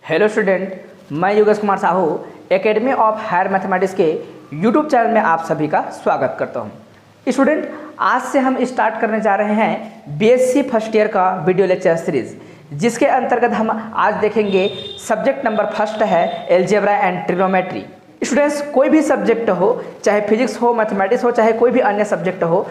Hello student, मैं Yogesh Kumar Sahu academy of higher mathematics के YouTube channel में आप सभी का स्वागत करता हूं। स्टूडेंट, आज से हम स्टार्ट करने जा रहे हैं बीएससी फर्स्ट ईयर का वीडियो लेक्चर सीरीज, जिसके अंतर्गत हम आज देखेंगे सब्जेक्ट नंबर फर्स्ट है एलजेब्रा एंड ट्रिग्नोमेट्री। स्टूडेंट्स, कोई भी सब्जेक्ट हो, चाहे फिजिक्स हो, मैथमेटिक्स हो, चाहे कोई भी अन्य सब्जेक्ट हो,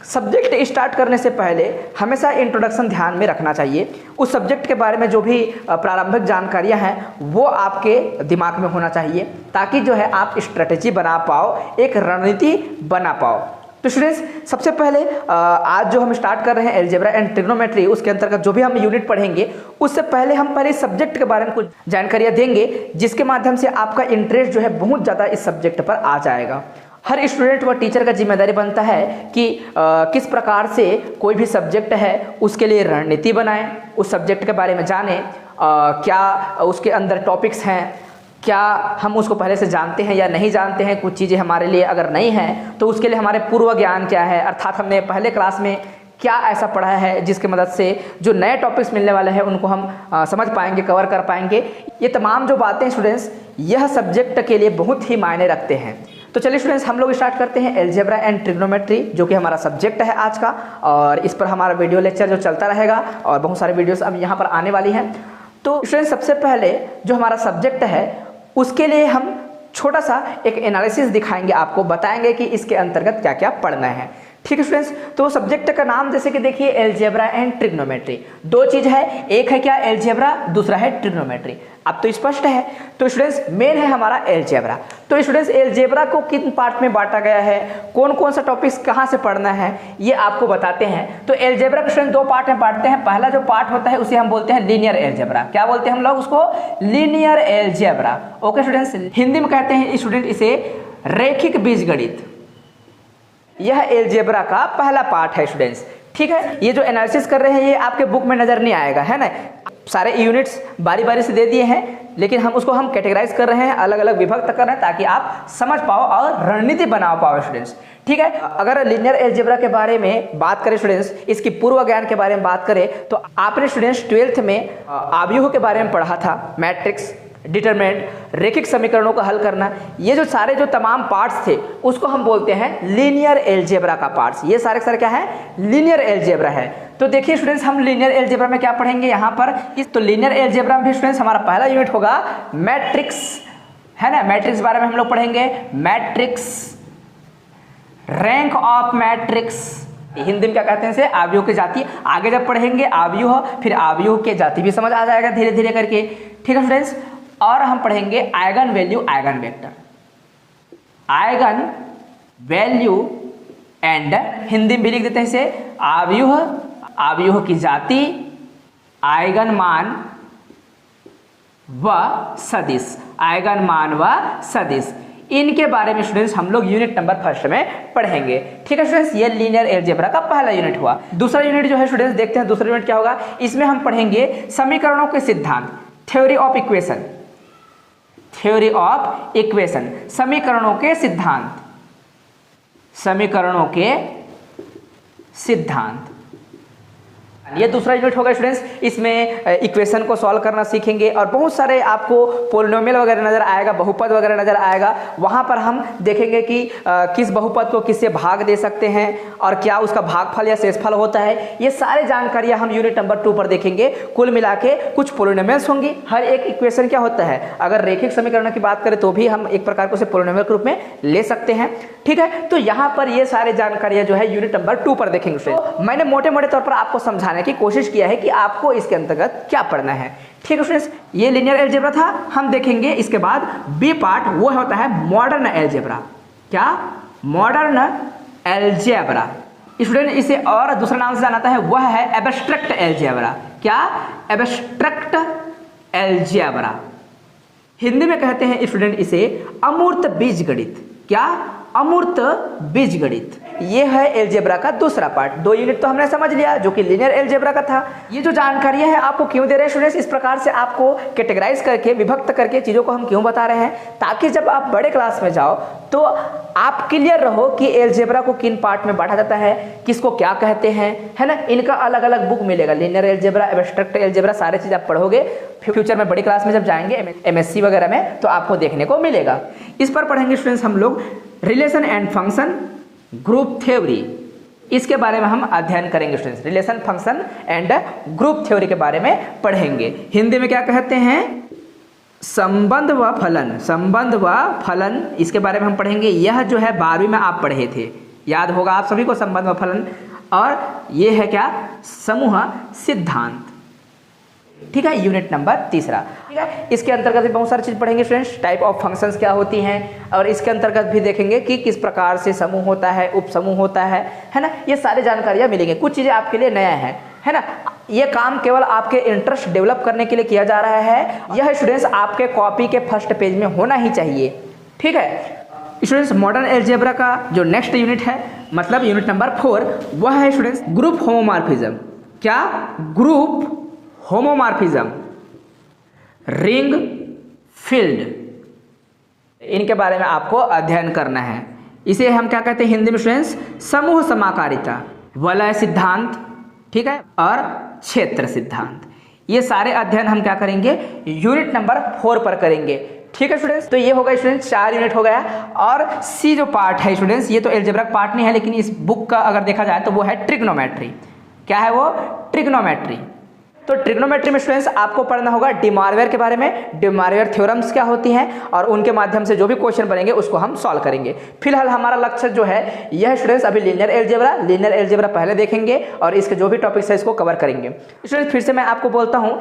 सब्जेक्ट स्टार्ट करने से पहले हमेशा इंट्रोडक्शन ध्यान में रखना चाहिए। उस सब्जेक्ट के बारे में जो भी प्रारंभिक जानकारियां हैं वो आपके दिमाग में होना चाहिए, ताकि जो है आप स्ट्रेटेजी बना पाओ, एक रणनीति बना पाओ। तो स्टूडेंट्स, सबसे पहले आज जो हम स्टार्ट कर रहे हैं एलजेब्रा एंड ट्रिग्नोमेट्री, उसके अंतर्गत जो भी हम यूनिट पढ़ेंगे उससे पहले हम पहले सब्जेक्ट के बारे में कुछ जानकारियाँ देंगे, जिसके माध्यम से आपका इंटरेस्ट जो है बहुत ज़्यादा इस सब्जेक्ट पर आ जाएगा। हर स्टूडेंट व टीचर का जिम्मेदारी बनता है कि किस प्रकार से कोई भी सब्जेक्ट है उसके लिए रणनीति बनाएं, उस सब्जेक्ट के बारे में जानें, क्या उसके अंदर टॉपिक्स हैं, क्या हम उसको पहले से जानते हैं या नहीं जानते हैं। कुछ चीज़ें हमारे लिए अगर नहीं हैं तो उसके लिए हमारे पूर्व ज्ञान क्या है, अर्थात हमने पहले क्लास में क्या ऐसा पढ़ा है जिसकी मदद से जो नए टॉपिक्स मिलने वाले हैं उनको हम समझ पाएंगे, कवर कर पाएंगे। ये तमाम जो बातें स्टूडेंट्स यह सब्जेक्ट के लिए बहुत ही मायने रखते हैं। तो चलिए स्टूडेंट्स, हम लोग स्टार्ट करते हैं एलजेब्रा एंड ट्रिग्नोमेट्री, जो कि हमारा सब्जेक्ट है आज का, और इस पर हमारा वीडियो लेक्चर जो चलता रहेगा और बहुत सारे वीडियोस अब यहाँ पर आने वाली हैं। तो स्टूडेंट्स, सबसे पहले जो हमारा सब्जेक्ट है उसके लिए हम छोटा सा एक एनालिसिस दिखाएंगे, आपको बताएंगे कि इसके अंतर्गत क्या क्या पढ़ना है। ठीक है स्टूडेंट्स, तो सब्जेक्ट का नाम जैसे कि देखिए एलजेब्रा एंड ट्रिग्नोमेट्री, दो चीज है, एक है क्या एलजेब्रा, दूसरा है ट्रिग्नोमेट्री। अब तो स्पष्ट है। तो स्टूडेंट्स, मेन है हमारा एलजेब्रा। तो स्टूडेंट्स, एलजेब्रा को किन पार्ट में बांटा गया है, कौन कौन सा टॉपिक्स कहाँ से पढ़ना है, ये आपको बताते हैं। तो एलजेब्रा को स्टूडेंट दो पार्ट में बांटते हैं। पहला जो पार्ट होता है उसे हम बोलते हैं लीनियर एलजेब्रा। क्या बोलते हैं हम लोग उसको? Linear algebra. Okay students, Hindi में कहते हैं स्टूडेंट इसे रेखिक बीजगणित। यह एलजेब्रा का पहला पार्ट है स्टूडेंट्स। ठीक है, ये जो एनालिसिस कर रहे हैं ये आपके बुक में नजर नहीं आएगा, है ना। सारे यूनिट्स बारी बारी से दे दिए हैं, लेकिन हम कैटेगराइज कर रहे हैं, अलग अलग विभक्त कर रहे हैं, ताकि आप समझ पाओ और रणनीति बना पाओ स्टूडेंट्स। ठीक है, अगर लीनियर एलजेब्रा के बारे में बात करें स्टूडेंट्स, इसकी पूर्व ज्ञान के बारे में बात करें, तो आपने स्टूडेंट्स 12th में आव्यूह के बारे में पढ़ा था, मैट्रिक्स, डिटरमिनेंट, रेखिक समीकरणों का हल करना। ये जो सारे जो तमाम पार्ट्स थे उसको हम बोलते हैं लीनियर एलजेब्रा का पार्ट्स। ये सारे क्या है? लीनियर एलजेब्रा है। तो देखिए स्टूडेंट्स, हम लीनियर एलजेब्रा में क्या पढ़ेंगे यहाँ पर, तो लीनियर एलजेब्रा में भी स्टूडेंट्स हमारा पहला यूनिट होगा मैट्रिक्स, है ना। मैट्रिक्स बारे में हम लोग पढ़ेंगे, matrix, rank of matrix, Hindi में क्या कहते हैं इसे? आव्यूह की जाति। आगे जब पढ़ेंगे आव्यूह, फिर आव्यूह के जाति भी समझ आ जाएगा धीरे धीरे करके। ठीक है स्टूडेंट्स, और हम पढ़ेंगे eigen value, eigen vector, eigen value and, Hindi में भी लिख देते हैं इसे आव्यूह, आव्यूह की जाति, आइगन मान व सदिश, आइगन मान व सदिश। इनके बारे में स्टूडेंट्स हम लोग यूनिट नंबर फर्स्ट में पढ़ेंगे। ठीक है स्टूडेंट्स, ये लीनियर एलजेब्रा का पहला यूनिट हुआ। दूसरा यूनिट जो है स्टूडेंट्स, देखते हैं दूसरा यूनिट क्या होगा। इसमें हम पढ़ेंगे समीकरणों के सिद्धांत, theory of equation, theory of equation, समीकरणों के सिद्धांत, समीकरणों के सिद्धांत। ये दूसरा यूनिट होगा स्टूडेंट्स। इसमें इक्वेशन को सॉल्व करना सीखेंगे और बहुत सारे आपको पोलिनोमियल वगैरह नजर आएगा, बहुपद वगैरह नजर आएगा। वहां पर हम देखेंगे कि किस बहुपद को किससे भाग दे सकते हैं और क्या उसका भागफल या शेषफल होता है। ये सारी जानकारियां हम यूनिट नंबर 2 पर देखेंगे। कुल मिला के कुछ पोलिनोमियल्स होंगी। हर एक इक्वेशन क्या होता है, अगर रेखिक समीकरण की बात करें तो भी हम एक प्रकार को उसे पोलिनोमियल के रूप में ले सकते हैं। ठीक है, तो यहाँ पर ये सारी जानकारियां जो है यूनिट नंबर 2 पर देखेंगे। तो मैंने मोटे मोटे तौर पर आपको समझाने की कोशिश किया है कि आपको इसके अंतर्गत क्या पढ़ना है। ठीक है स्टूडेंट्स, ये लीनियर एलजेब्रा था। हम देखेंगे इसके बाद बी पार्ट, वो होता है मॉडर्न एलजेब्रा। क्या? Modern algebra. स्टूडेंट इसे और दूसरा नाम से जाना है, वह है एब्स्ट्रैक्ट एलजेब्रा। क्या? Abstract algebra. हिंदी में कहते हैं स्टूडेंट इसे अमूर्त बीजगणित। क्या? अमूर्त बीजगणित। ये है एलजेब्रा का दूसरा पार्ट। 2 यूनिट तो हमने समझ लिया जो कि लीनियर एलजेब्रा का था। ये जो जानकारियां हैं आपको क्यों दे रहे हैं स्टूडेंट्स, इस प्रकार से आपको कैटेगराइज करके विभक्त करके चीज़ों को हम क्यों बता रहे हैं, ताकि जब आप बड़े क्लास में जाओ तो आप क्लियर रहो कि एलजेब्रा को किन पार्ट में बांटा जाता है, किसको क्या कहते हैं, है ना। इनका अलग अलग बुक मिलेगा, लीनियर एलजेब्रा, एब्स्ट्रैक्ट एलजेब्रा, सारे चीज़ आप पढ़ोगे फ्यूचर में बड़ी क्लास में जब जाएंगे एमएससी वगैरह में तो आपको देखने को मिलेगा। इस पर पढ़ेंगे स्टूडेंट्स हम लोग relation and function, group theory, इसके बारे में हम अध्ययन करेंगे students. Relation, function and group theory के बारे में पढ़ेंगे। हिंदी में क्या कहते हैं, संबंध व फलन, संबंध व फलन, इसके बारे में हम पढ़ेंगे। यह जो है 12वीं में आप पढ़े थे, याद होगा आप सभी को संबंध व फलन। और ये है क्या, समूह सिद्धांत, ठीक है, यूनिट नंबर 3। ठीक है, इसके अंतर्गत भी बहुत सारी चीज़ पढ़ेंगे स्टूडेंट्स। टाइप ऑफ फंक्शंस क्या होती हैं, और इसके अंतर्गत भी देखेंगे कि किस प्रकार से समूह होता है, उप समूह होता है ना। ये सारी जानकारियाँ मिलेंगी। कुछ चीज़ें आपके लिए नया है ना। ये काम केवल आपके इंटरेस्ट डेवलप करने के लिए किया जा रहा है। यह स्टूडेंट्स आपके कॉपी के फर्स्ट पेज में होना ही चाहिए, ठीक है स्टूडेंट्स। मॉडर्न एलजेब्रा का जो नेक्स्ट यूनिट है, मतलब यूनिट नंबर 4, वह है स्टूडेंट्स ग्रुप होमोमॉर्फिज्म। क्या, ग्रुप होमोमॉर्फिज्म, रिंग, फील्ड, इनके बारे में आपको अध्ययन करना है। इसे हम क्या कहते हैं हिंदी में स्टूडेंट्स, समूह समाकारिता, वलय सिद्धांत, ठीक है, और क्षेत्र सिद्धांत। ये सारे अध्ययन हम क्या करेंगे, यूनिट नंबर 4 पर करेंगे, ठीक है स्टूडेंट्स। तो ये होगा स्टूडेंट्स 4 यूनिट हो गया। और सी जो पार्ट है स्टूडेंट्स, ये तो एलजेब्रा का पार्ट नहीं है, लेकिन इस बुक का अगर देखा जाए तो वो है ट्रिग्नोमेट्री। क्या है वो, ट्रिग्नोमेट्री। तो ट्रिग्नोमेट्री में स्टूडेंट्स आपको पढ़ना होगा डिमॉर्वियर के बारे में, डिमॉर्वियर थ्योरम्स क्या होती हैं, और उनके माध्यम से जो भी क्वेश्चन बनेंगे उसको हम सॉल्व करेंगे। फिलहाल हमारा लक्ष्य जो है यह स्टूडेंट्स अभी लीनियर एलजेब्रा पहले देखेंगे और इसके जो भी टॉपिक्स है इसको कवर करेंगे। स्टूडेंट्स फिर से मैं आपको बोलता हूँ,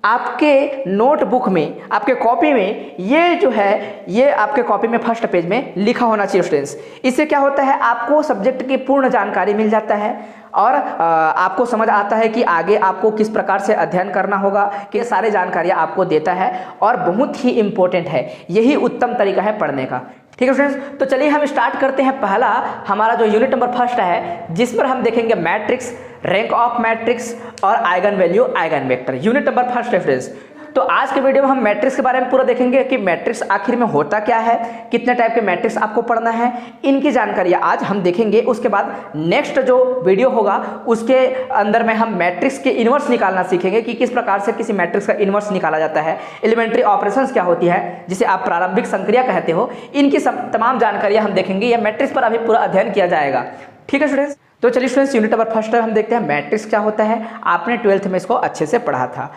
आपके नोटबुक में, आपके कॉपी में, ये जो है ये आपके कॉपी में फर्स्ट पेज में लिखा होना चाहिए स्टूडेंट्स। इससे क्या होता है, आपको सब्जेक्ट की पूर्ण जानकारी मिल जाता है और आपको समझ आता है कि आगे आपको किस प्रकार से अध्ययन करना होगा, कि सारे जानकारियाँ आपको देता है और बहुत ही इम्पोर्टेंट है। यही उत्तम तरीका है पढ़ने का, ठीक है फ्रेंड्स। तो चलिए हम स्टार्ट करते हैं। पहला हमारा जो यूनिट नंबर 1 है, जिस पर हम देखेंगे मैट्रिक्स, रैंक ऑफ मैट्रिक्स और eigen value, eigen vector. Unit number 1 है फ्रेंड्स। तो आज के वीडियो में हम मैट्रिक्स के बारे में पूरा देखेंगे कि मैट्रिक्स आखिर में होता क्या है, कितने टाइप के मैट्रिक्स आपको पढ़ना है, इनकी जानकारी आज हम देखेंगे। उसके बाद नेक्स्ट जो वीडियो होगा उसके अंदर में हम मैट्रिक्स के इनवर्स निकालना सीखेंगे कि किस प्रकार से किसी मैट्रिक्स का इनवर्स निकाला जाता है, एलिमेंट्री ऑपरेशंस क्या होती है, जिसे आप प्रारंभिक संक्रिया कहते हो, इनकी तमाम जानकारियाँ हम देखेंगे। यह मैट्रिक्स पर अभी पूरा अध्ययन किया जाएगा, ठीक है स्टूडेंट्स। तो चलिए स्टूडेंट्स यूनिट नंबर 1 हम देखते हैं मैट्रिक्स क्या होता है। आपने 12th में इसको अच्छे से पढ़ा था,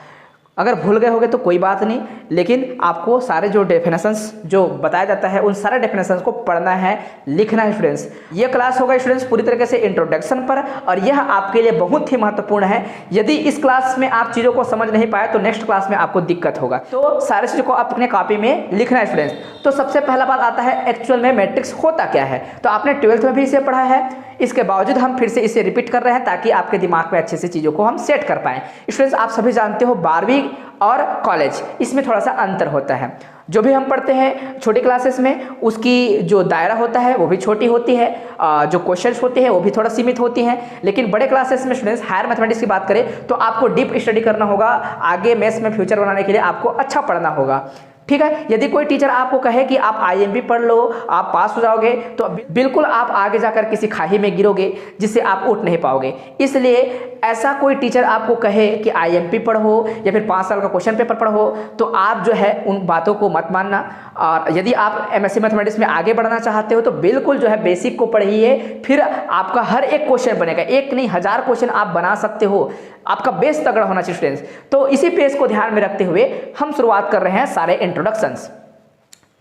अगर भूल गए होगे तो कोई बात नहीं, लेकिन आपको सारे जो डेफिनेशंस जो बताया जाता है उन सारे डेफिनेशंस को पढ़ना है, लिखना है स्टूडेंट्स। ये क्लास होगा स्टूडेंट्स पूरी तरीके से इंट्रोडक्शन पर, और यह आपके लिए बहुत ही महत्वपूर्ण है। यदि इस क्लास में आप चीज़ों को समझ नहीं पाए तो नेक्स्ट क्लास में आपको दिक्कत होगा। तो सारे चीज़ों को अपने कॉपी में लिखना है स्टूडेंट्स। तो सबसे पहला बात आता है एक्चुअल में मैट्रिक्स होता क्या है। तो आपने 12th में भी इसे पढ़ा है, इसके बावजूद हम फिर से इसे रिपीट कर रहे हैं ताकि आपके दिमाग में अच्छे से चीज़ों को हम सेट कर पाएँ। स्टूडेंट्स आप सभी जानते हो 12वीं और कॉलेज, इसमें थोड़ा सा अंतर होता है। जो भी हम पढ़ते हैं छोटी क्लासेस में, उसकी जो दायरा होता है वो भी छोटी होती है, जो क्वेश्चंस होते हैं वो भी थोड़ा सीमित होती हैं। लेकिन बड़े क्लासेस में स्टूडेंट्स हायर मैथमेटिक्स की बात करें तो आपको डीप स्टडी करना होगा, आगे मैथ्स में फ्यूचर बनाने के लिए आपको अच्छा पढ़ना होगा, ठीक है। यदि कोई टीचर आपको कहे कि आप आईएमपी पढ़ लो आप पास हो जाओगे, तो बिल्कुल आप आगे जाकर किसी खाई में गिरोगे जिससे आप उठ नहीं पाओगे। इसलिए ऐसा कोई टीचर आपको कहे कि आईएमपी पढ़ो या फिर 5 साल का क्वेश्चन पेपर पढ़ो, तो आप जो है उन बातों को मत मानना। और यदि आप एमएससी मैथमेटिक्स में आगे बढ़ना चाहते हो तो बिल्कुल जो है बेसिक को पढ़िए, फिर आपका हर एक क्वेश्चन बनेगा, एक नहीं 1000 क्वेश्चन आप बना सकते हो। आपका बेस तगड़ा होना चाहिए स्टूडेंट्स। तो इसी पेज को ध्यान में रखते हुए हम शुरुआत कर रहे हैं सारे इंट्रोडक्शंस।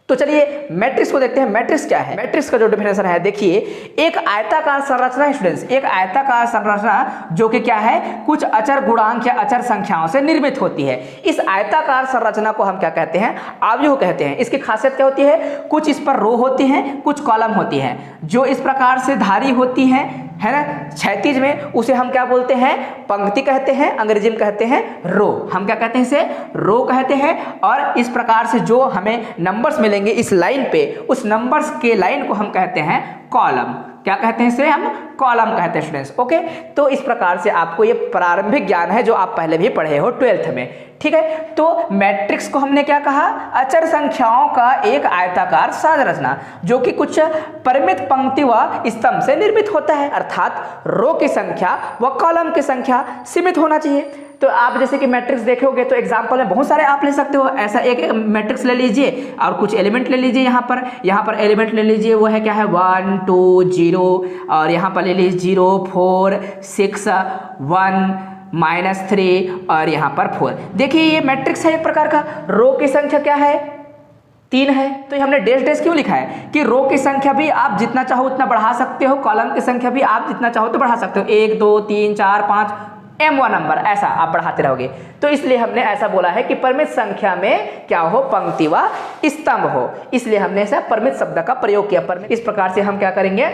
तो चलिए मैट्रिक्स को देखते हैं। मैट्रिक्स क्या है, मैट्रिक्स का जो डेफिनेशन है देखिए, एक आयताकार संरचना है स्टूडेंट्स, एक आयताकार संरचना जो कि क्या है, कुछ अचर गुणांक या अचर संख्याओं से निर्मित होती है। इस आयताकार संरचना को हम क्या कहते हैं, आव्यूह कहते हैं। इसकी खासियत क्या होती है, कुछ इस पर रो होती हैं, कुछ कॉलम होती हैं, जो इस प्रकार से धारी होती हैं, है ना। क्षैतिज में उसे हम क्या बोलते हैं, पंक्ति कहते हैं, अंग्रेजी में कहते हैं रो। हम क्या कहते हैं, इसे रो कहते हैं। और इस प्रकार से जो हमें नंबर्स मिलेंगे इस लाइन पे, उस नंबर्स के लाइन को हम कहते हैं कॉलम। क्या कहते हैं इसे, हम कॉलम कहते हैं स्टूडेंट्स। ओके, तो इस प्रकार से आपको ये प्रारंभिक ज्ञान है जो आप पहले भी पढ़े हो 12th में। ठीक है, तो मैट्रिक्स को हमने क्या कहा, अचर संख्याओं का एक आयताकार संरचना जो कि कुछ परिमित पंक्ति व स्तंभ से निर्मित होता है, अर्थात रो की संख्या व कॉलम की संख्या सीमित होना चाहिए। तो आप जैसे कि मैट्रिक्स देखोगे तो एग्जाम्पल में बहुत सारे आप ले सकते हो। ऐसा एक मैट्रिक्स ले लीजिए और कुछ एलिमेंट ले लीजिए। यहाँ पर एलिमेंट ले लीजिए, वो है क्या है 1 2 0, और यहाँ पर ले लीजिए 0 4 6 1 -3 और यहाँ पर 4। देखिए ये मैट्रिक्स है एक प्रकार का। रो की संख्या क्या है, 3 है। तो हमने डैश डैश क्यों लिखा है कि रो की संख्या भी आप जितना चाहो उतना बढ़ा सकते हो, कॉलम की संख्या भी आप जितना चाहो तो बढ़ा सकते हो। 1 2 3 4 5 m1 नंबर ऐसा आप बढ़ाते रहोगे। तो इसलिए हमने ऐसा बोला है कि परिमित संख्या में क्या हो, पंक्ति व स्तंभ हो, इसलिए हमने ऐसा परिमित शब्द का प्रयोग किया। परिमित, इस प्रकार से हम क्या करेंगे,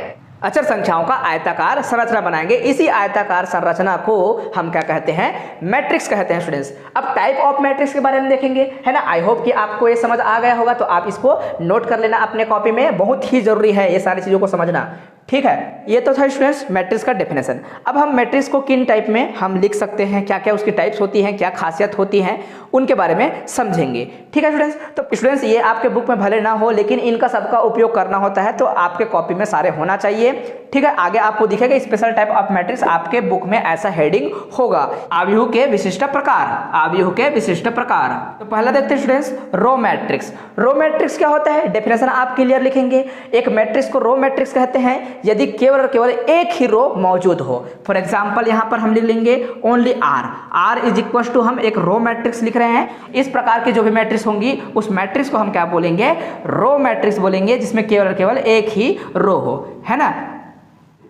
अचर संख्याओं का आयताकार संरचना बनाएंगे। इसी आयताकार संरचना को हम क्या कहते हैं, मैट्रिक्स कहते हैं स्टूडेंट्स। अब टाइप ऑफ मैट्रिक्स के बारे में देखेंगे, है ना। आई होप कि आपको ये समझ आ गया होगा, तो आप इसको नोट कर लेना अपने कॉपी में, बहुत ही जरूरी है ये सारी चीजों को समझना। ठीक है, ये तो था स्टूडेंट्स मैट्रिक्स का डेफिनेशन। अब हम मैट्रिक्स को किन टाइप में हम लिख सकते हैं, क्या क्या उसकी टाइप्स होती हैं, क्या खासियत होती हैं, उनके बारे में समझेंगे। ठीक है स्टूडेंट्स, तो स्टूडेंट्स ये आपके बुक में भले ना हो, लेकिन इनका सबका उपयोग करना होता है, तो आपके कॉपी में सारे होना चाहिए। ठीक है, आगे आपको दिखेगा स्पेशल टाइप ऑफ मैट्रिक्स, आपके बुक में ऐसा हेडिंग होगा, आव्यूह के विशिष्ट प्रकार, आव्यूह के विशिष्ट प्रकार। तो पहला देखते हैं students, row matrix. Row matrix क्या होता है, डेफिनेशन आप क्लियर लिखेंगे। एक मैट्रिक्स को रो मैट्रिक्स कहते हैं यदि केवल और केवल एक ही रो मौजूद हो। फॉर एग्जाम्पल यहाँ पर हम लिख लेंगे only R is equal to, हम एक रो मैट्रिक्स लिख रहे हैं। इस प्रकार की जो भी मैट्रिक्स होंगी उस मैट्रिक्स को हम क्या बोलेंगे, रो मैट्रिक्स बोलेंगे, जिसमें केवल और केवल एक ही रो हो, है ना।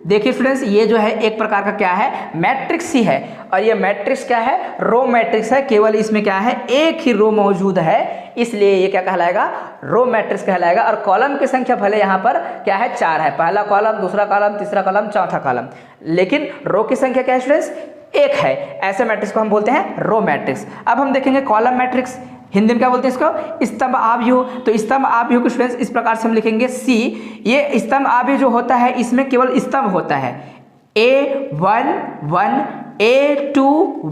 देखिए स्टूडेंट्स, ये जो है एक प्रकार का क्या है, मैट्रिक्स ही है, और ये मैट्रिक्स क्या है, रो मैट्रिक्स है। केवल इसमें क्या है, एक ही रो मौजूद है, इसलिए ये क्या कहलाएगा, रो मैट्रिक्स कहलाएगा। और कॉलम की संख्या भले यहाँ पर क्या है, 4 है, पहला कॉलम, दूसरा कॉलम, तीसरा कॉलम, चौथा कॉलम, लेकिन रो की संख्या क्या है स्टूडेंट्स, 1 है। ऐसे मैट्रिक्स को हम बोलते हैं रो मैट्रिक्स। अब हम देखेंगे कॉलम मैट्रिक्स, हिंदी में क्या बोलते हैं इसको, स्तंभ आव्यूह। तो स्तंभ आव्यूह को स्टूडेंट्स इस प्रकार से हम लिखेंगे C। ये स्तंभ आव्यूह जो होता है इसमें केवल स्तंभ होता है, A1 1 A2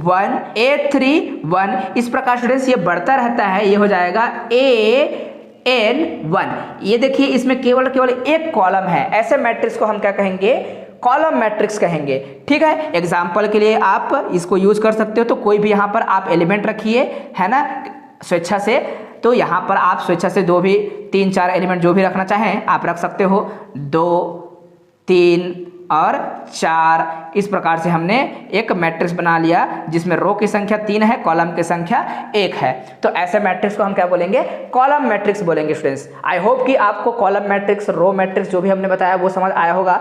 1 A3 1, इस प्रकार स्टूडेंट्स ये बढ़ता रहता है, ये हो जाएगा AN1। ये देखिए इसमें केवल केवल एक कॉलम है, ऐसे मैट्रिक्स को हम क्या कहेंगे, कॉलम मैट्रिक्स कहेंगे। ठीक है, एग्जाम्पल के लिए आप इसको यूज कर सकते हो। तो कोई भी यहाँ पर आप एलिमेंट रखिए, है ना, स्वेच्छा से। तो यहाँ पर आप स्वेच्छा से 2 भी 3 4 एलिमेंट जो भी रखना चाहें आप रख सकते हो, 2 3 और 4। इस प्रकार से हमने एक मैट्रिक्स बना लिया जिसमें रो की संख्या 3 है, कॉलम की संख्या 1 है। तो ऐसे मैट्रिक्स को हम क्या बोलेंगे, कॉलम मैट्रिक्स बोलेंगे स्टूडेंट्स। आई होप कि आपको कॉलम मैट्रिक्स, रो मैट्रिक्स जो भी हमने बताया वो समझ आया होगा।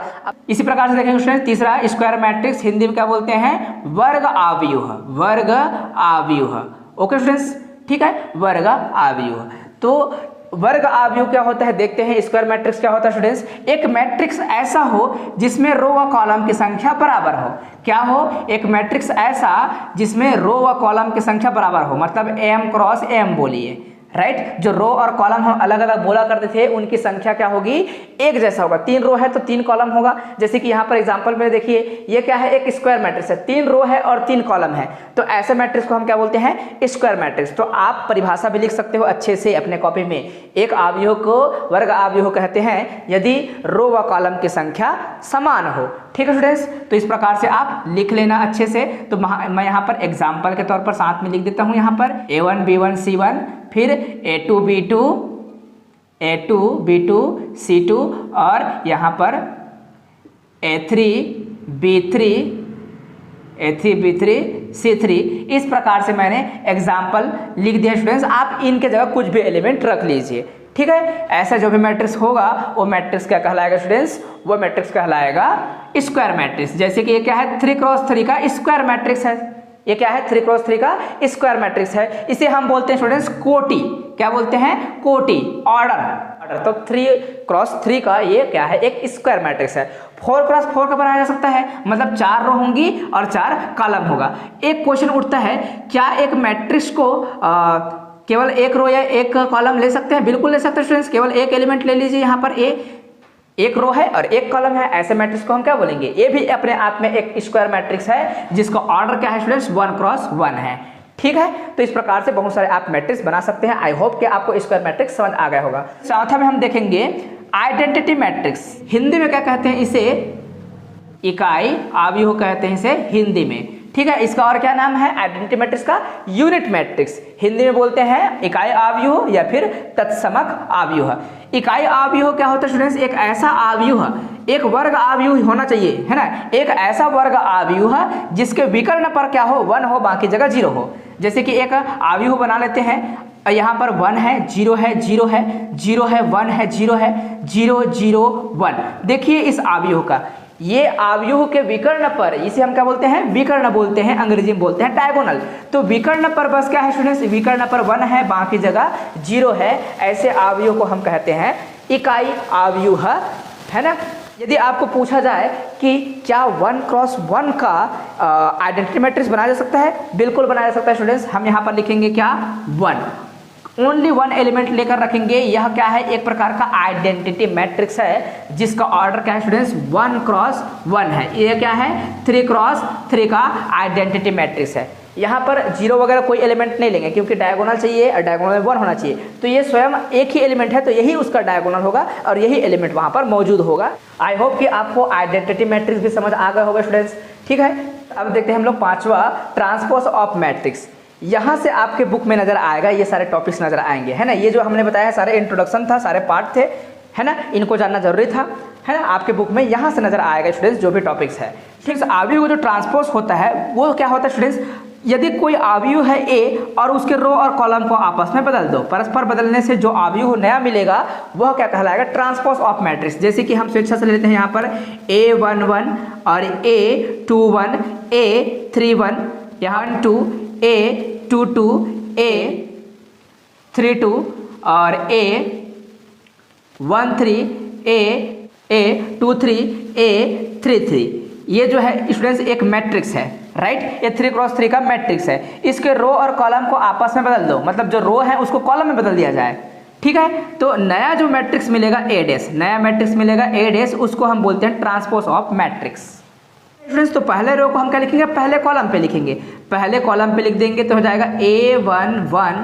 इसी प्रकार से देखेंगे स्टूडेंट्स, तीसरा स्क्वायर मैट्रिक्स, हिंदी में क्या बोलते हैं, वर्ग आव्यूह, वर्ग आव्यूह। ओके स्टूडेंट्स, ठीक है, वर्ग आव्यूह। तो वर्ग आव्यूह क्या होता है, देखते हैं। स्क्वायर मैट्रिक्स क्या होता है स्टूडेंट्स, एक मैट्रिक्स ऐसा हो जिसमें रो व कॉलम की संख्या बराबर हो। क्या हो, एक मैट्रिक्स ऐसा जिसमें रो व कॉलम की संख्या बराबर हो, मतलब m क्रॉस m बोलिए, राइट। जो रो और कॉलम हम अलग अलग बोला करते थे उनकी संख्या क्या होगी, एक जैसा होगा। 3 रो है तो 3 कॉलम होगा। जैसे कि यहाँ पर एग्जांपल में देखिए, ये क्या है, एक स्क्वायर मैट्रिक्स है, 3 रो है और 3 कॉलम है। तो ऐसे मैट्रिक्स को हम क्या बोलते हैं, स्क्वायर मैट्रिक्स। तो आप परिभाषा भी लिख सकते हो अच्छे से अपने कॉपी में। एक आव्यूह को वर्ग आव्यूह कहते हैं यदि रो व कॉलम की संख्या समान हो। ठीक है स्टूडेंट्स, तो इस प्रकार से आप लिख लेना अच्छे से। तो मैं यहाँ पर एग्जाम्पल के तौर पर साथ में लिख देता हूँ, यहाँ पर A1 B1 C1, फिर A2 B2 C2 और यहाँ पर A3 B3 C3। इस प्रकार से मैंने एग्जाम्पल लिख दिया स्टूडेंट्स। आप इनके जगह कुछ भी एलिमेंट रख लीजिए। ठीक है, ऐसा जो भी मैट्रिक्स होगा वो मैट्रिक्स क्या कहलाएगा स्टूडेंट्स, वो मैट्रिक्स कहलाएगा स्क्वायर मैट्रिक्स। जैसे कि ये क्या है, 3x3 का स्क्वायर मैट्रिक्स है। ये क्या है, 3x3 का स्क्वायर मैट्रिक्स है। इसे हम बोलते हैं स्टूडेंट्स कोटि। क्या बोलते हैं, कोटि, ऑर्डर। तो 3x3 का ये क्या है, एक स्क्वायर मैट्रिक्स है। 4x4 का बनाया जा सकता है, मतलब 4 रो होंगी और 4 कॉलम होगा। एक क्वेश्चन उठता है, क्या एक मैट्रिक्स को केवल एक रो या एक कॉलम ले सकते हैं? बिल्कुल ले सकते हैं स्टूडेंट्स। केवल एक एलिमेंट ले लीजिए, यहाँ पर एक रो है और एक कॉलम है, ऐसे मैट्रिक्स को हम क्या बोलेंगे? ये भी अपने आप में एक स्क्वायर मैट्रिक्स है जिसका ऑर्डर क्या है स्टूडेंट्स, 1x1 है। ठीक है, तो इस प्रकार से बहुत सारे आप मैट्रिक्स बना सकते हैं। आई होप कि आपको स्क्वायर मैट्रिक्स समझ आ गया होगा। चौथा में हम देखेंगे आइडेंटिटी मैट्रिक्स। हिंदी में क्या कहते हैं इसे? इकाई अवयव कहते हैं इसे हिंदी में। ठीक है, इसका और क्या नाम है? आइडेंटिटी मैट्रिक्स का यूनिट मैट्रिक्स। हिंदी में बोलते हैं इकाई अवयव या फिर तत्समक अवयव। इकाई अवयव क्या होता है स्टूडेंट्स? एक ऐसा अवयव, एक वर्ग अवयव होना चाहिए, है ना, एक ऐसा वर्ग अवयव जिसके विकर्ण पर क्या हो, 1 हो, बाकी जगह 0 हो। जैसे कि एक अवयव बना लेते हैं, यहाँ पर 1 है, 0 है, 0 है, 0 है, 1 है, 0 है, 0 0 1। देखिए इस अवयव का, ये अवयव के विकर्ण पर, इसे हम क्या बोलते हैं? विकर्ण बोलते हैं, अंग्रेजी में बोलते हैं डायगोनल। तो विकर्ण पर बस क्या है स्टूडेंट्स? विकर्ण पर 1 है, बाकी जगह 0 है। ऐसे अवयव को हम कहते हैं इकाई अवयव, है ना। यदि आपको पूछा जाए कि क्या 1x1 का आइडेंटिटी मैट्रिक्स बनाया जा सकता है? बिल्कुल बनाया जा सकता है स्टूडेंट्स। हम यहाँ पर लिखेंगे क्या? 1, ओनली 1 एलिमेंट लेकर रखेंगे। यह क्या है? एक प्रकार का आइडेंटिटी मैट्रिक्स है जिसका ऑर्डर क्या है स्टूडेंट्स? 1x1 है। ये क्या है? 3x3 का आइडेंटिटी मैट्रिक्स है। यहाँ पर 0 वगैरह कोई एलिमेंट नहीं लेंगे क्योंकि डायगोनल चाहिए और डायगोनल में 1 होना चाहिए। तो ये स्वयं एक ही एलिमेंट है, तो यही उसका डायगोनल होगा और यही एलिमेंट वहाँ पर मौजूद होगा। आई होप कि आपको आइडेंटिटी मैट्रिक्स भी समझ आ गया होगा स्टूडेंट्स। ठीक है, अब देखते हैं हम लोग 5वां, ट्रांसपोज ऑफ मैट्रिक्स। यहाँ से आपके बुक में नजर आएगा, ये सारे टॉपिक्स नजर आएंगे, है ना। ये जो हमने बताया सारे इंट्रोडक्शन था, सारे पार्ट थे, है ना, इनको जानना जरूरी था, है ना। आपके बुक में यहाँ से नजर आएगा स्टूडेंट्स जो भी टॉपिक्स है। ठीक है, अवयव को जो ट्रांसपोज होता है वो क्या होता है स्टूडेंट्स? यदि कोई अवयव है ए और उसके रो और कॉलम को आपस में बदल दो, परस्पर बदलने से जो अवयव नया मिलेगा वह क्या कहलाएगा? Transpose of matrix. जैसे कि हम स्वेच्छा से लेते हैं यहाँ पर A11 और A21, A31, यहाँ 2, A22, A32 और A13, A23, A33। ये जो है स्टूडेंट्स एक मैट्रिक्स है, राइट। ये 3x3 का मैट्रिक्स है। इसके रो और कॉलम को आपस में बदल दो, मतलब जो रो है उसको कॉलम में बदल दिया जाए। ठीक है, तो नया जो मैट्रिक्स मिलेगा A डैश, नया मैट्रिक्स मिलेगा A डैश, उसको हम बोलते हैं ट्रांसपोज ऑफ मैट्रिक्स। स्टूडेंट्स तो पहले रो को हम क्या लिखेंगे? पहले कॉलम पे लिखेंगे। पहले कॉलम पे लिख देंगे तो हो जाएगा A11,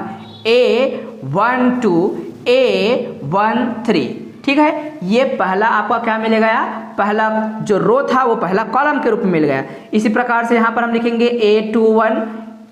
A12, A13। ठीक है, ये पहला आपका क्या मिलेगा? पहला जो रो था वो पहला कॉलम के रूप में मिल गया। इसी प्रकार से यहाँ पर हम लिखेंगे A21,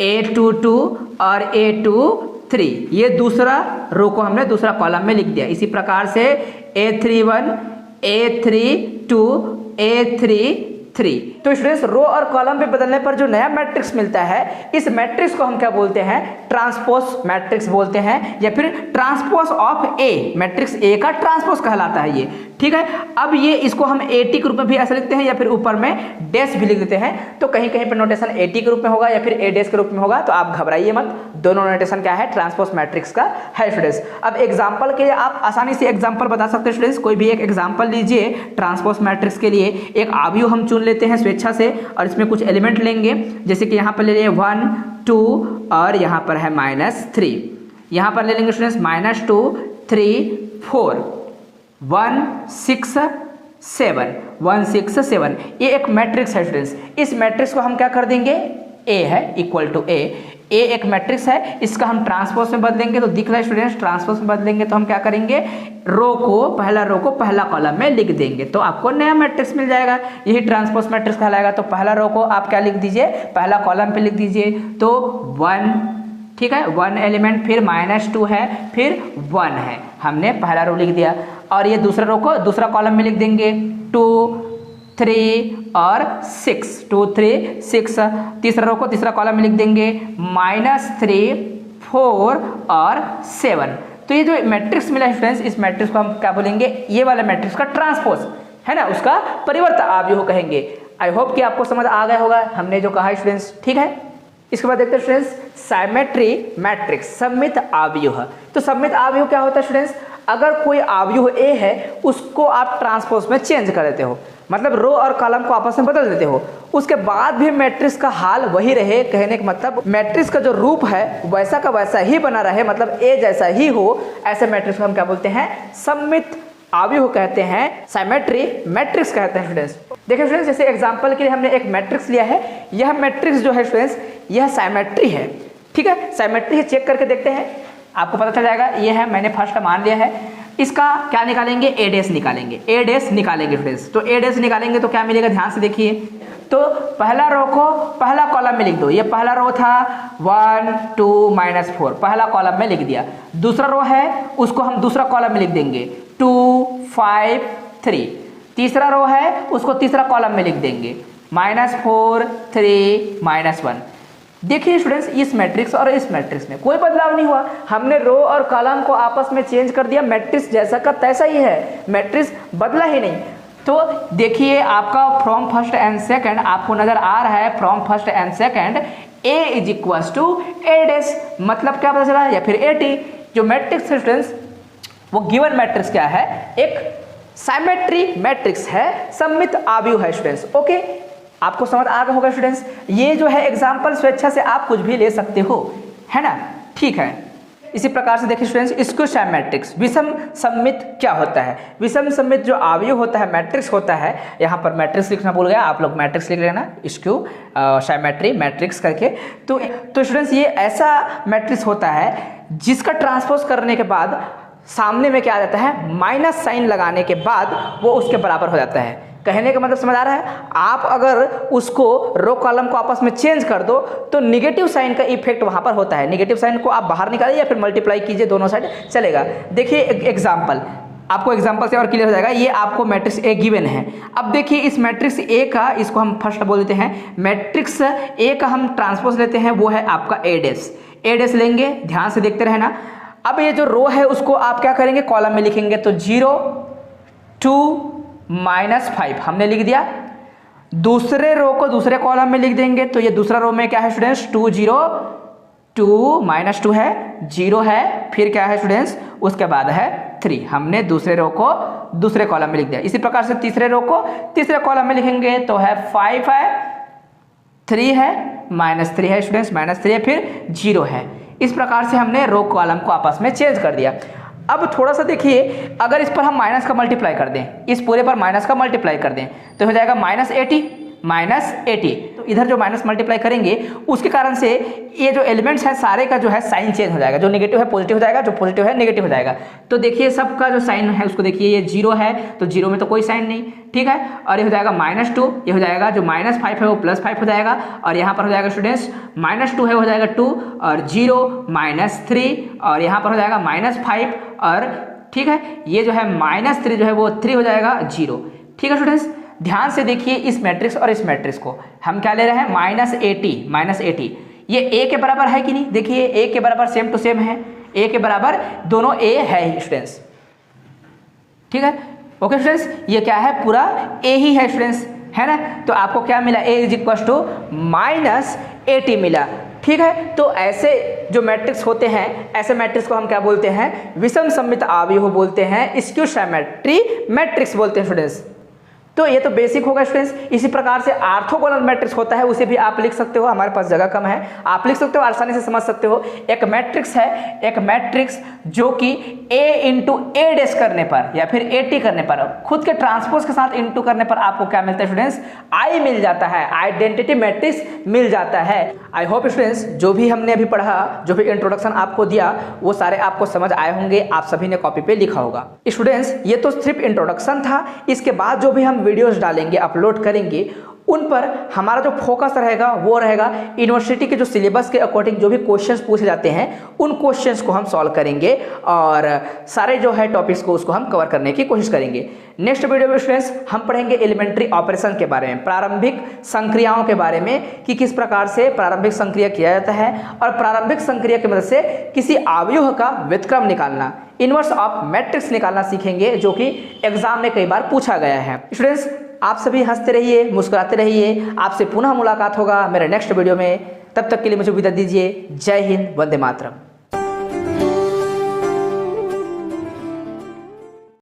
A22 और A23। ये दूसरा रो को हमने दूसरा कॉलम में लिख दिया। इसी प्रकार से A31, A32, A33। तो स्टूडेंट्स रो और कॉलम पे बदलने पर जो नया मैट्रिक्स मिलता है, इस मैट्रिक्स को हम क्या बोलते हैं? ट्रांसपोज मैट्रिक्स बोलते हैं, या फिर transpose of A. Matrix A का ट्रांसपोज कहलाता है ये। ठीक है, अब ये इसको हम एटी के रूप में भी ऐसे लिखते हैं या फिर ऊपर में डैश भी लिख देते हैं। तो कहीं कहीं पर नोटेशन एटी के रूप में होगा या फिर ए डैश के रूप में होगा, तो आप घबराइए मत, दोनों नोटेशन क्या है? ट्रांसपोज मैट्रिक्स का है स्टूडेंट्स। अब एग्जाम्पल के लिए आप आसानी से एग्जाम्पल बता सकते हैं स्टूडेंट्स। कोई भी एक एग्जाम्पल लीजिए ट्रांसपोज मैट्रिक्स के लिए। एक अवयव हम चुन लेते हैं स्वेच्छा से और इसमें कुछ एलिमेंट लेंगे, जैसे कि यहाँ पर ले लिए 1, 2 और यहाँ पर है -3। यहाँ पर ले लेंगे स्टूडेंट्स -2, 3, 4, 1, 6, 7, 1, 6, 7। ये एक मैट्रिक्स है स्टूडेंट्स। इस मैट्रिक्स को हम क्या कर देंगे? ए है इक्वल टू ए। ए एक मैट्रिक्स है, इसका हम ट्रांसपोज में बदलेंगे तो दिख रहा है स्टूडेंट्स। ट्रांसपोज में बदलेंगे तो हम क्या करेंगे? रो को पहला कॉलम में लिख देंगे तो आपको नया मैट्रिक्स मिल जाएगा। यही ट्रांसपोज मैट्रिक्स कहलाएगा। तो पहला रो को आप क्या लिख दीजिए? पहला कॉलम पे लिख दीजिए। तो 1, ठीक है, 1 एलिमेंट, फिर -2 है, फिर 1 है, हमने पहला रो लिख दिया। और ये दूसरा रो को दूसरा कॉलम में लिख देंगे 2, 3 और 6, 2, 3, 6। तीसरा रो को तीसरा कॉलम में लिख देंगे -3, 4 और 7। तो ये जो मैट्रिक्स मिला है स्टूडेंट्स, इस मैट्रिक्स को हम क्या बोलेंगे? ये वाला मैट्रिक्स का ट्रांसपोज है ना, उसका परिवर्त अवयव कहेंगे। आई होप कि आपको समझ आ गया होगा हमने जो कहा स्टूडेंट्स। ठीक है, इसके बाद देखते हैं स्टूडेंट्स सिमेट्री मैट्रिक्स, सममित अवयव। तो सममित अवयव क्या होता है स्टूडेंट्स? अगर कोई अवयव ए है उसको आप ट्रांसपोज में चेंज कर देते हो, मतलब रो और कॉलम को आपस में बदल देते हो, उसके बाद भी मैट्रिक्स का हाल वही रहे, कहने का मतलब मैट्रिक्स का जो रूप है वैसा का वैसा ही बना रहे, मतलब ए जैसा ही हो, ऐसे मैट्रिक्स को हम क्या बोलते हैं? सममित अवयव कहते हैं, सिमेट्री मैट्रिक्स कहते हैं स्टूडेंट्स। देखिए स्टूडेंट्स, जैसे एग्जांपल के लिए हमने एक मैट्रिक्स लिया है, यह मैट्रिक्स जो है स्टूडेंट्स यह सिमेट्री है, ठीक है, सिमेट्री है, चेक करके देखते हैं, आपको पता चल जाएगा। ये है, मैंने फर्स्ट मान लिया है, इसका क्या निकालेंगे? ए डैश निकालेंगे, ए डैश निकालेंगे फ्रेंड्स। तो ए डैश निकालेंगे तो क्या मिलेगा? ध्यान से देखिए, तो पहला रो को पहला कॉलम में लिख दो, ये पहला रो था 1 2 -4, पहला कॉलम में लिख दिया। दूसरा रो है उसको हम दूसरा कॉलम में लिख देंगे 2 5 3। तीसरा रो है उसको तीसरा कॉलम में लिख देंगे -4 3 -1। देखिए स्टूडेंट्स, इस मैट्रिक्स और इस मैट्रिक्स में कोई बदलाव नहीं हुआ, हमने रो और कॉलम को आपस में चेंज कर दिया, मैट्रिक्स जैसा का तैसा ही है, मैट्रिक्स बदला ही नहीं। तो देखिए आपका फ्रॉम फर्स्ट एंड सेकंड आपको नजर आ रहा है, from first and second A is equal to A dash, मतलब क्या पता चला? या फिर AT। जो मैट्रिक्स है स्टूडेंट्स वो गिवन मैट्रिक्स क्या है? एक सिमेट्री मैट्रिक्स है, सममित अवयव है स्टूडेंट्स। ओके, आपको समझ आ गया होगा स्टूडेंट्स। ये जो है एग्जाम्पल स्वेच्छा से आप कुछ भी ले सकते हो, है ना? ठीक है, इसी प्रकार से देखिए स्टूडेंट्स, स्क्यू सिमेट्रिक्स विषम सममित क्या होता है? विषम सममित जो अवयव होता है, मैट्रिक्स होता है, यहाँ पर मैट्रिक्स लिखना भूल गया, आप लोग मैट्रिक्स लिख लेना, स्क्यू सिमेट्री मैट्रिक्स करके। तो स्टूडेंट्स ये ऐसा मैट्रिक्स होता है जिसका ट्रांसपोज करने के बाद सामने में क्या आ जाता है? माइनस साइन लगाने के बाद वो उसके बराबर हो जाता है। कहने का मतलब समझ आ रहा है? आप अगर उसको रो कॉलम को आपस में चेंज कर दो तो निगेटिव साइन का इफेक्ट वहां पर होता है। निगेटिव साइन को आप बाहर निकालिए या फिर मल्टीप्लाई कीजिए, दोनों साइड चलेगा। देखिए एग्जाम्पल, आपको एग्जाम्पल से और क्लियर हो जाएगा। ये आपको मैट्रिक्स ए गिवन है। अब देखिए इस मैट्रिक्स ए का, इसको हम फर्स्ट बोल देते हैं, मैट्रिक्स ए का हम ट्रांसपोज लेते हैं, वो है आपका ए डैश। ए डैश लेंगे, ध्यान से देखते रहना। अब ये जो रो है उसको आप क्या करेंगे? कॉलम में लिखेंगे, तो 0 2 -5 हमने लिख दिया। दूसरे रो को दूसरे कॉलम में लिख देंगे, तो ये दूसरा रो में क्या है स्टूडेंट्स? 2 0 2 -2 है, 0 है, फिर क्या है स्टूडेंट्स? उसके बाद है 3। हमने दूसरे रो को दूसरे कॉलम में लिख दिया। इसी प्रकार से तीसरे रो को तीसरे कॉलम में लिखेंगे, तो है 5 है, 3 है, -3 है स्टूडेंट्स, -3 है, फिर 0 है। इस प्रकार से हमने रो कॉलम को आपस में चेंज कर दिया। अब थोड़ा सा देखिए, अगर इस पर हम माइनस का मल्टीप्लाई कर दें, इस पूरे पर माइनस का मल्टीप्लाई कर दें, तो हो जाएगा -80। तो इधर जो माइनस मल्टीप्लाई करेंगे उसके कारण से ये जो एलिमेंट्स है सारे का जो है साइन चेंज हो जाएगा, जो नेगेटिव है पॉजिटिव हो जाएगा, जो पॉजिटिव है नेगेटिव हो जाएगा। तो देखिए सबका जो साइन है उसको देखिए, ये 0 है तो 0 में तो कोई साइन नहीं, ठीक है। और ये हो जाएगा -2, ये हो जाएगा जो -5 है वो +5 हो जाएगा, और यहाँ पर हो जाएगा स्टूडेंट्स -2 है, हो जाएगा 2, और 0 -3, और यहाँ पर हो जाएगा -5, और ठीक है ये जो है -3 जो है वो 3 हो जाएगा 0। ठीक है स्टूडेंट्स, ध्यान से देखिए इस मैट्रिक्स और इस मैट्रिक्स को हम क्या ले रहे हैं? -80। ये a के बराबर है कि नहीं? देखिए a के बराबर सेम टू सेम है, a के बराबर दोनों a है स्टूडेंट्स, ठीक है। ओके स्टूडेंट्स, ये क्या है? पूरा a ही है स्टूडेंट्स, है ना। तो आपको क्या मिला? a = -80 मिला, ठीक है। तो ऐसे जो मैट्रिक्स होते हैं, ऐसे मैट्रिक्स को हम क्या बोलते हैं? विषम सममित अवयव बोलते हैं, स्क्यू सिमेट्री मैट्रिक्स बोलते हैं स्टूडेंट्स। तो ये तो बेसिक होगा स्टूडेंट्स। इसी प्रकार से ऑर्थोगोनल मैट्रिक्स होता है, उसे भी आप लिख सकते हो, हमारे पास जगह कम है, आप लिख सकते हो, आसानी से समझ सकते हो। एक मैट्रिक्स है, एक मैट्रिक्स जो कि a × a' करने पर या फिर AT करने पर, खुद के ट्रांसपोज के साथ इंटू करने पर आपको क्या मिलता है स्टूडेंट्स? I मिल जाता है, आइडेंटिटी मैट्रिक्स मिल जाता है। आई होप स्टूडेंट्स जो भी हमने अभी पढ़ा, जो भी इंट्रोडक्शन आपको दिया, वो सारे आपको समझ आए होंगे, आप सभी ने कॉपी पे लिखा होगा। स्टूडेंट्स ये तो सिर्फ इंट्रोडक्शन था, इसके बाद जो भी हम वीडियोस डालेंगे, अपलोड करेंगे, उन पर हमारा जो फोकस रहेगा वो रहेगा यूनिवर्सिटी के जो सिलेबस के अकॉर्डिंग जो भी क्वेश्चंस पूछे जाते हैं उन क्वेश्चंस को हम सॉल्व करेंगे, और सारे जो है टॉपिक्स को उसको हम कवर करने की कोशिश करेंगे। नेक्स्ट वीडियो में स्टूडेंट्स हम पढ़ेंगे एलिमेंट्री ऑपरेशन के बारे में, प्रारंभिक संक्रियाओं के बारे में, कि किस प्रकार से प्रारंभिक संक्रिया किया जाता है, और प्रारंभिक संक्रिया की मदद से किसी अवयव का व्युत्क्रम निकालना, इनवर्स ऑफ मैट्रिक्स निकालना सीखेंगे, जो कि एग्जाम में कई बार पूछा गया है। स्टूडेंट्स आप सभी हंसते रहिए, मुस्कुराते रहिए, आपसे पुनः मुलाकात होगा मेरे नेक्स्ट वीडियो में। तब तक के लिए मुझे विदा दीजिए। जय हिंद, वंदे मातरम।